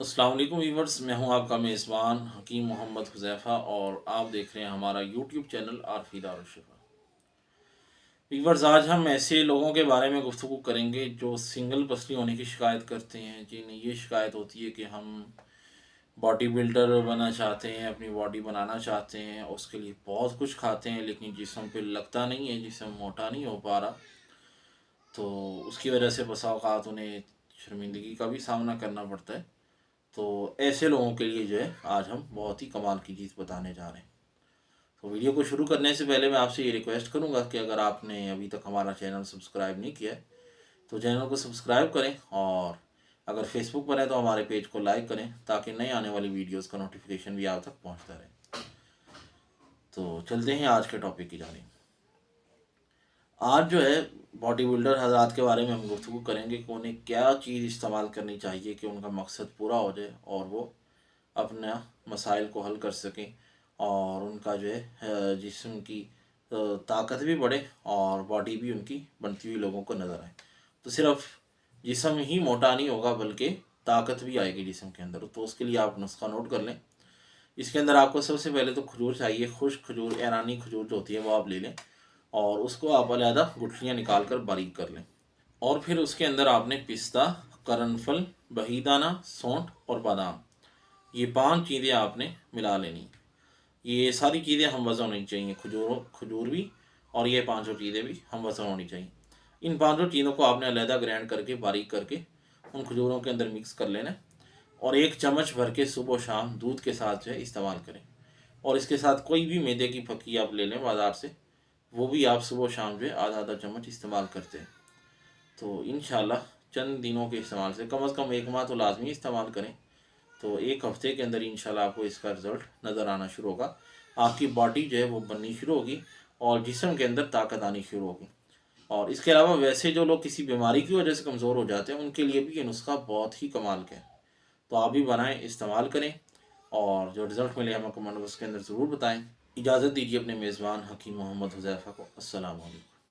अस्सलाम वालेकुम व्यूवर्स, मैं हूं आपका मेज़बान हकीम मोहम्मद हुज़ैफ़ा और आप देख रहे हैं हमारा यूट्यूब चैनल आरफी दारुश्शिफ़ा। व्यूवर्स, आज हम ऐसे लोगों के बारे में गुफ्तगू करेंगे जो सिंगल पसली होने की शिकायत करते हैं, जिन्हें ये शिकायत होती है कि हम बॉडी बिल्डर बनना चाहते हैं, अपनी बॉडी बनाना चाहते हैं, उसके लिए बहुत कुछ खाते हैं लेकिन जिस्म पे लगता नहीं है, जिस्म मोटा नहीं हो पा रहा। तो उसकी वजह से बसा औक़ात उन्हें शर्मिंदगी का भी सामना करना पड़ता है। तो ऐसे लोगों के लिए जो है आज हम बहुत ही कमाल की चीज़ बताने जा रहे हैं। तो वीडियो को शुरू करने से पहले मैं आपसे ये रिक्वेस्ट करूंगा कि अगर आपने अभी तक हमारा चैनल सब्सक्राइब नहीं किया है तो चैनल को सब्सक्राइब करें, और अगर फेसबुक पर है तो हमारे पेज को लाइक करें ताकि नई आने वाली वीडियोस का नोटिफिकेशन भी आप तक पहुंचता रहे। तो चलते हैं आज के टॉपिक की जानिब। आज जो है बॉडी बिल्डर हजरात के बारे में हम गुफ्तगू करेंगे कि उन्हें क्या चीज़ इस्तेमाल करनी चाहिए कि उनका मकसद पूरा हो जाए और वो अपना मसाइल को हल कर सकें और उनका जो है जिस्म की ताकत भी बढ़े और बॉडी भी उनकी बनती हुई लोगों को नज़र आए। तो सिर्फ जिस्म ही मोटा नहीं होगा बल्कि ताकत भी आएगी जिस्म के अंदर। तो उसके लिए आप नुस्खा नोट कर लें। इसके अंदर आपको सबसे पहले तो खजूर चाहिए, खुश्क खजूर, ईरानी खजूर जो होती है वो आप ले लें और उसको आप अलहदा गुठलियाँ निकाल कर बारीक कर लें। और फिर उसके अंदर आपने पिस्ता, करनफल, बहीदाना, सौंठ और बादाम, ये 5 चीज़ें आपने मिला लेनी। ये सारी चीज़ें हम वज़न होनी चाहिए, खजूर भी और ये पाँचों चीज़ें भी हम वज़न होनी चाहिए। इन पाँचों चीज़ों को आपने अलहदा ग्राइंड करके बारीक करके उन खजूरों के अंदर मिक्स कर लेना है और 1 चम्मच भर के सुबह शाम दूध के साथ जो है इस्तेमाल करें। और इसके साथ कोई भी मैदे की फक्की आप ले लें बाज़ार से, वो भी आप सुबह शाम जो है आधा आधा चम्मच इस्तेमाल करते हैं। तो इंशाल्लाह चंद दिनों के इस्तेमाल से कम 1 माह तो लाजमी इस्तेमाल करें। तो 1 हफ़्ते के अंदर इंशाल्लाह आपको इसका रिज़ल्ट नज़र आना शुरू होगा। आपकी बॉडी जो है वो बननी शुरू होगी और जिस्म के अंदर ताकत आनी शुरू होगी। और इसके अलावा वैसे जो लोग किसी बीमारी की वजह से कमज़ोर हो जाते हैं उनके लिए भी ये नुस्खा बहुत ही कमाल का है। तो आप भी बनाएं, इस्तेमाल करें और जो रिज़ल्ट मिले हमें कमेंट बॉक्स के अंदर ज़रूर बताएं। इजाज़त दीजिए अपने मेज़बान हकीम मोहम्मद हुज़ैफ़ा को। अस्सलाम वालेकुम।